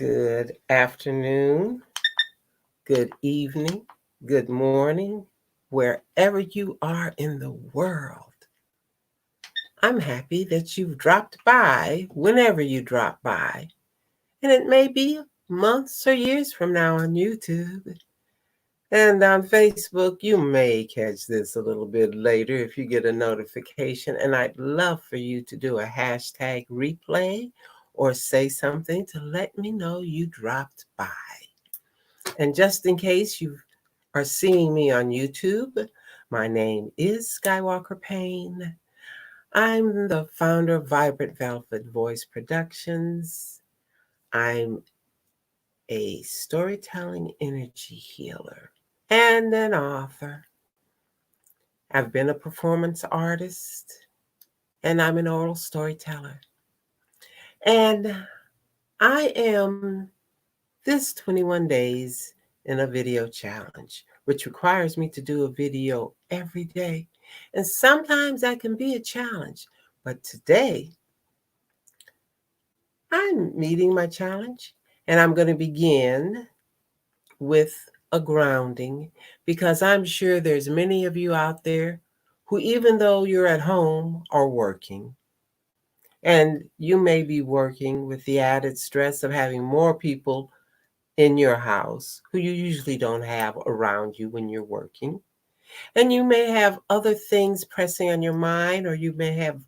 Good afternoon, good evening, good morning, wherever you are in the world. I'm happy that you've dropped by whenever you drop by. And it may be months or years from now on YouTube. And on Facebook, you may catch this a little bit later if you get a notification. And I'd love for you to do a hashtag replay or say something to let me know you dropped by. And just in case you are seeing me on YouTube, my name is Skywalker Payne. I'm the founder of Vibrant Velvet Voice Productions. I'm a storytelling energy healer and an author. I've been a performance artist and I'm an oral storyteller. And I am this 21 days in a video challenge, which requires me to do a video every day. And sometimes that can be a challenge. But today, I'm meeting my challenge and I'm going to begin with a grounding because I'm sure there's many of you out there who, even though you're at home, are working. And you may be working with the added stress of having more people in your house who you usually don't have around you when you're working. And you may have other things pressing on your mind, or you may have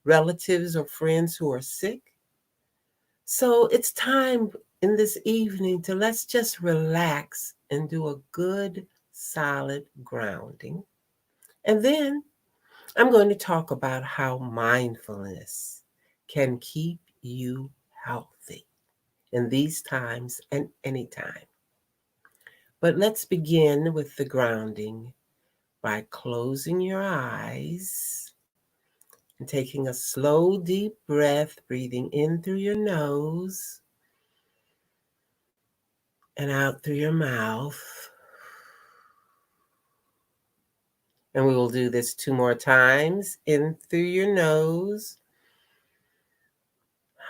relatives or friends who are sick. So it's time in this evening to let's just relax and do a good, solid grounding. And then I'm going to talk about how mindfulness can keep you healthy in these times and anytime. But let's begin with the grounding by closing your eyes and taking a slow, deep breath, breathing in through your nose and out through your mouth. And we will do this 2 more times. In through your nose,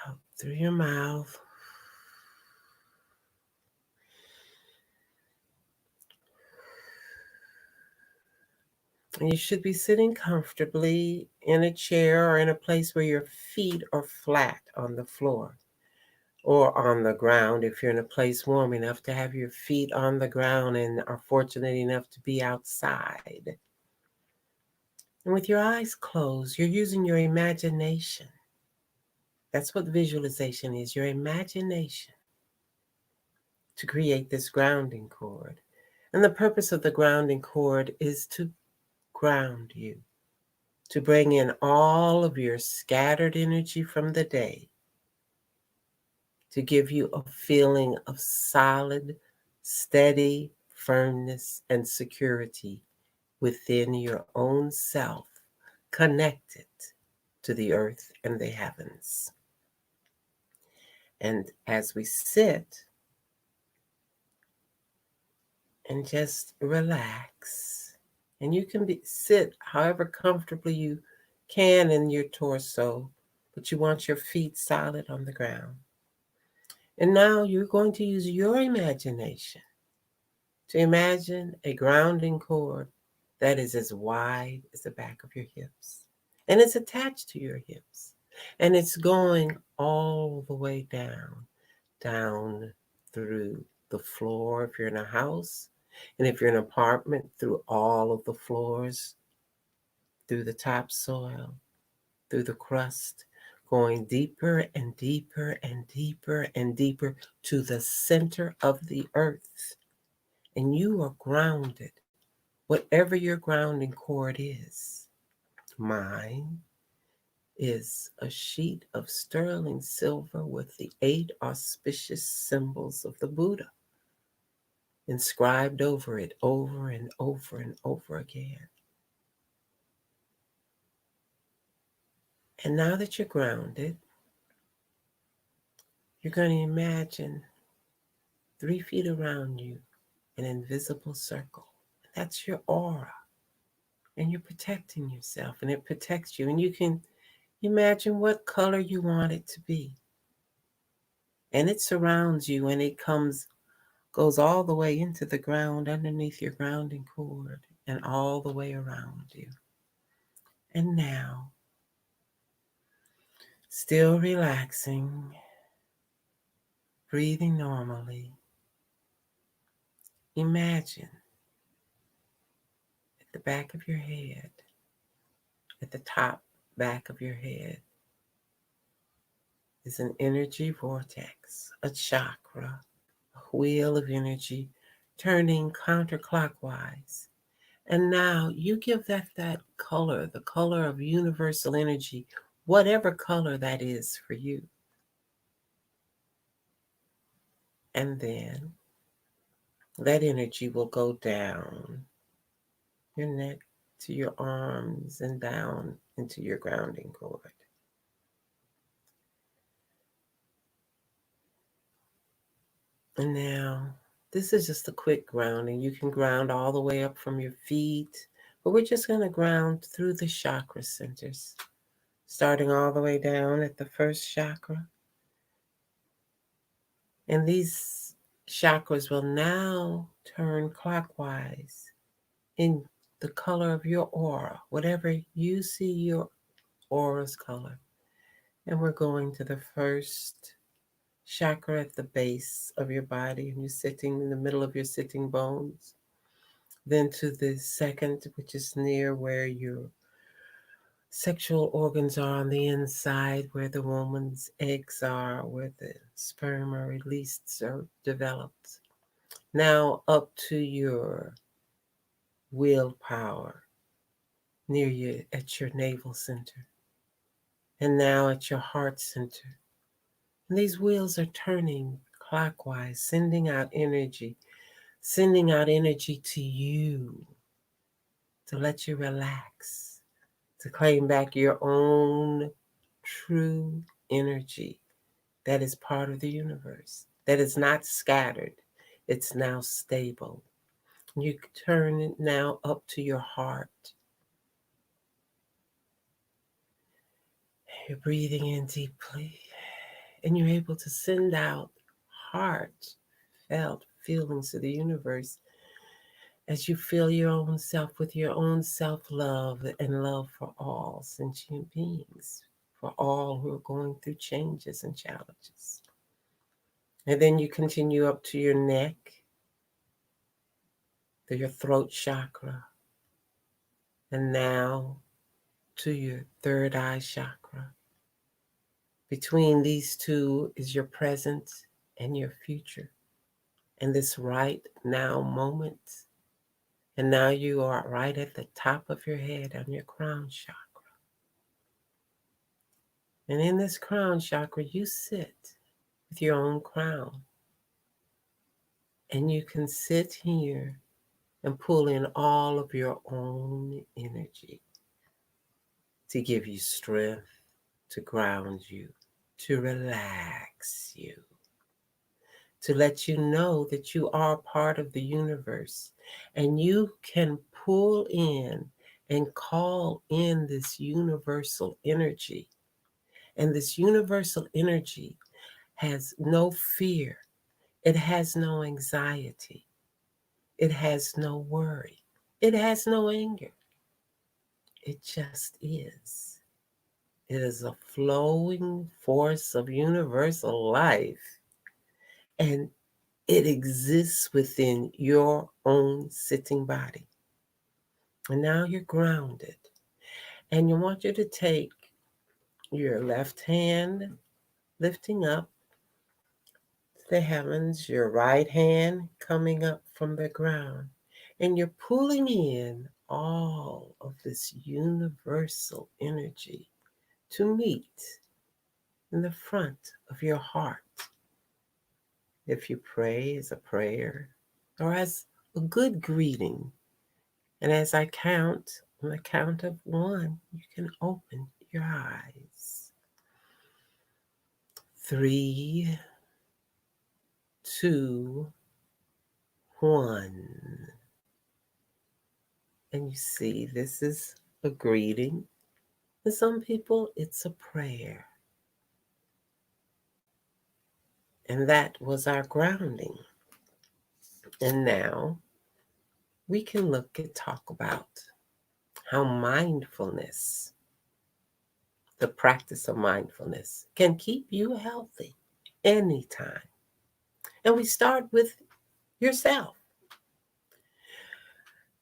out through your mouth. And you should be sitting comfortably in a chair or in a place where your feet are flat on the floor or on the ground if you're in a place warm enough to have your feet on the ground and are fortunate enough to be outside. And with your eyes closed, you're using your imagination. That's what visualization is, your imagination, to create this grounding cord. And the purpose of the grounding cord is to ground you, to bring in all of your scattered energy from the day, to give you a feeling of solid, steady firmness and security within your own self, connected to the earth and the heavens. And as we sit and just relax, and you can sit however comfortably you can in your torso, but you want your feet solid on the ground. And now you're going to use your imagination to imagine a grounding cord that is as wide as the back of your hips. And it's attached to your hips. And it's going all the way down through the floor if you're in a house. And if you're in an apartment, through all of the floors, through the topsoil, through the crust, going deeper and deeper and deeper and deeper to the center of the earth. And you are grounded, whatever your grounding cord is. Mine is a sheet of sterling silver with the 8 auspicious symbols of the Buddha inscribed over it over and over and over again. And now that you're grounded, you're going to imagine 3 feet around you an invisible circle. That's your aura. And you're protecting yourself, and it protects you. And you can imagine what color you want it to be. and it surrounds you, and it goes all the way into the ground underneath your grounding cord and all the way around you. And now, still relaxing, breathing normally, imagine at the back of your head, at the top back of your head, is an energy vortex, a chakra, a wheel of energy turning counterclockwise. And now you give that color, the color of universal energy, whatever color that is for you. And then that energy will go down your neck to your arms and down into your grounding cord. And now, this is just a quick grounding. You can ground all the way up from your feet, but we're just going to ground through the chakra centers, starting all the way down at the first chakra. And these chakras will now turn clockwise in the color of your aura, whatever you see your aura's color. And we're going to the first chakra at the base of your body, and you're sitting in the middle of your sitting bones. Then to the second, which is near where your sexual organs are on the inside, where the woman's eggs are, where the sperm are released or developed. Now up to your willpower, near you at your navel center, and now at your heart center. And these wheels are turning clockwise, sending out energy to you to let you relax, to claim back your own true energy that is part of the universe, that is not scattered, it's now stable. You turn it now up to your heart. You're breathing in deeply, and you're able to send out heartfelt feelings to the universe as you fill your own self with your own self love and love for all sentient beings, for all who are going through changes and challenges. And then you continue up to your neck, to your throat chakra, and now to your third eye chakra. Between these two is your present and your future, and this right now moment. And now you are right at the top of your head on your crown chakra. And in this crown chakra, you sit with your own crown. And you can sit here and pull in all of your own energy to give you strength, to ground you, to relax you, to let you know that you are part of the universe and you can pull in and call in this universal energy. And this universal energy has no fear, it has no anxiety, it has no worry, it has no anger. It just is. It is a flowing force of universal life, and it exists within your own sitting body. And now you're grounded. And you want you to take your left hand, lifting up the heavens, your right hand coming up from the ground, and you're pulling in all of this universal energy to meet in the front of your heart. If you pray as a prayer or as a good greeting, and as I count, on the count of one, you can open your eyes. 3, 2, 1. And you see, this is a greeting. And some people, it's a prayer. And that was our grounding. And now we can talk about how mindfulness, the practice of mindfulness, can keep you healthy anytime. And we start with yourself.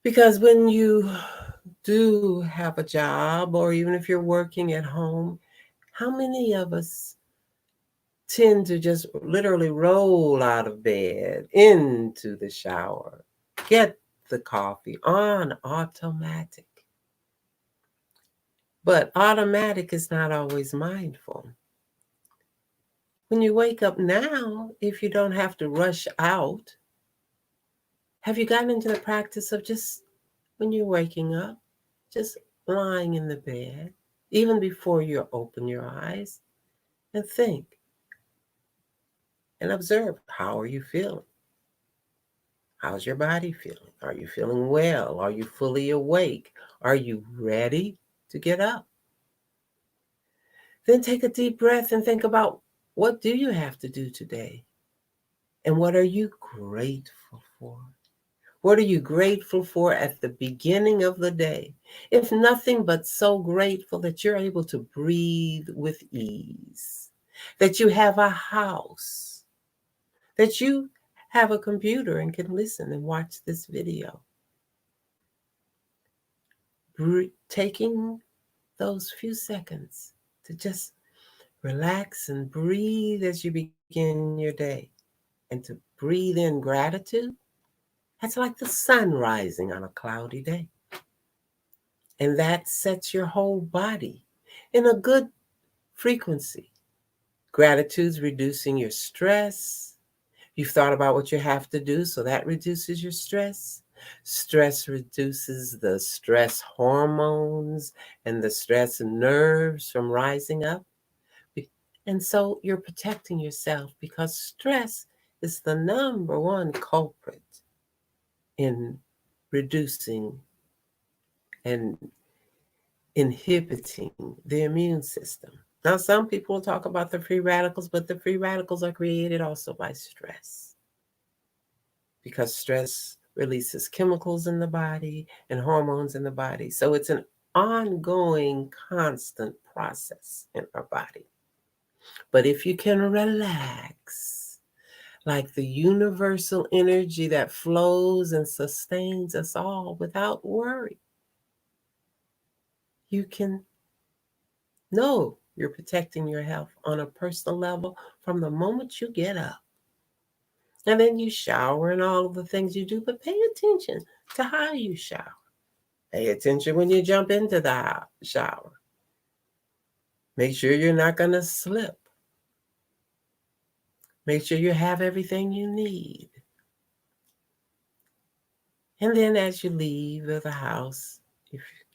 Because when you do have a job, or even if you're working at home, how many of us tend to just literally roll out of bed into the shower, get the coffee on automatic? But automatic is not always mindful. When you wake up now, if you don't have to rush out, have you gotten into the practice of just when you're waking up, just lying in the bed, even before you open your eyes, and think and observe, how are you feeling? How's your body feeling? Are you feeling well? Are you fully awake? Are you ready to get up? Then take a deep breath and think about, what do you have to do today? And what are you grateful for? What are you grateful for at the beginning of the day? If nothing but so grateful that you're able to breathe with ease, that you have a house, that you have a computer and can listen and watch this video. Taking those few seconds to just relax and breathe as you begin your day, and to breathe in gratitude, that's like the sun rising on a cloudy day. And that sets your whole body in a good frequency. Gratitude's reducing your stress. You've thought about what you have to do, so that reduces your stress. Stress reduces the stress hormones and the stress nerves from rising up. And so you're protecting yourself, because stress is the number one culprit in reducing and inhibiting the immune system. Now, some people will talk about the free radicals, but the free radicals are created also by stress, because stress releases chemicals in the body and hormones in the body. So it's an ongoing, constant process in our body. But if you can relax, like the universal energy that flows and sustains us all without worry, you can know you're protecting your health on a personal level from the moment you get up. And then you shower and all of the things you do, but pay attention to how you shower. Pay attention when you jump into the shower. Make sure you're not going to slip. Make sure you have everything you need. And then as you leave the house,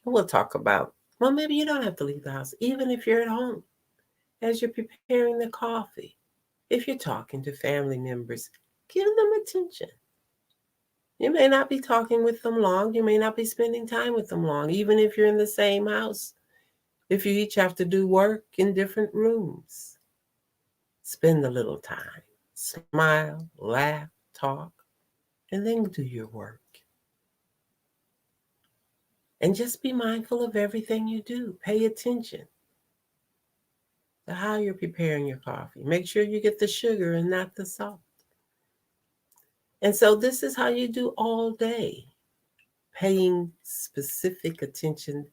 we'll talk about, well, maybe you don't have to leave the house, even if you're at home, as you're preparing the coffee. If you're talking to family members, give them attention. You may not be talking with them long. You may not be spending time with them long, even if you're in the same house. If you each have to do work in different rooms, spend a little time. Smile, laugh, talk, and then do your work. And just be mindful of everything you do. Pay attention to how you're preparing your coffee. Make sure you get the sugar and not the salt. And so this is how you do all day, paying specific attention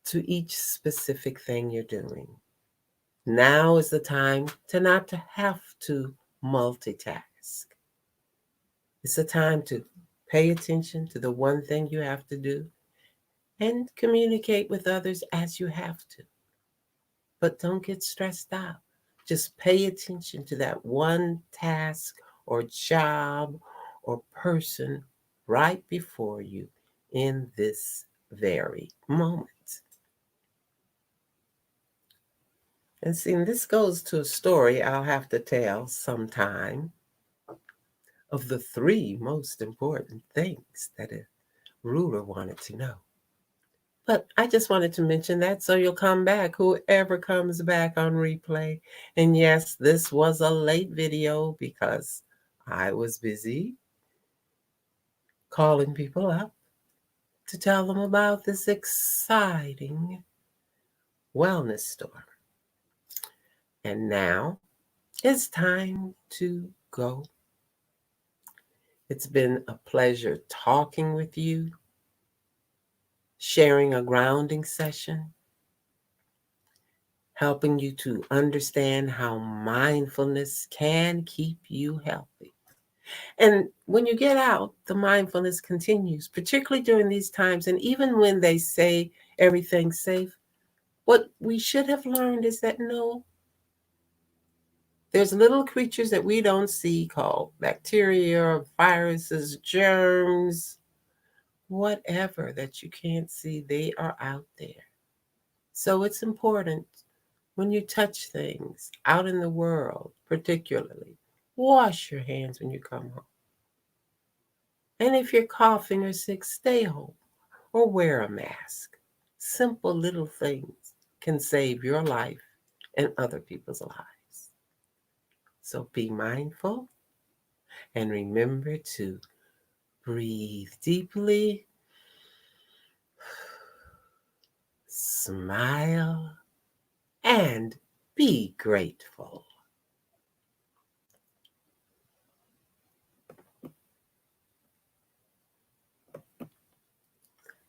to each specific thing you're doing. Now is the time to not to have to multitask. It's a time to pay attention to the one thing you have to do and communicate with others as you have to. But don't get stressed out. Just pay attention to that one task or job or person right before you in this very moment. And see, this goes to a story I'll have to tell sometime, of the three most important things that a ruler wanted to know. But I just wanted to mention that so you'll come back, whoever comes back on replay. And yes, this was a late video because I was busy calling people up to tell them about this exciting wellness store. And now it's time to go. It's been a pleasure talking with you, sharing a grounding session, helping you to understand how mindfulness can keep you healthy. And when you get out, the mindfulness continues, particularly during these times. And even when they say everything's safe, what we should have learned is that no, there's little creatures that we don't see called bacteria, viruses, germs, whatever that you can't see, they are out there. So it's important when you touch things out in the world, particularly, wash your hands when you come home. And if you're coughing or sick, stay home or wear a mask. Simple little things can save your life and other people's lives. So be mindful and remember to breathe deeply, smile, and be grateful.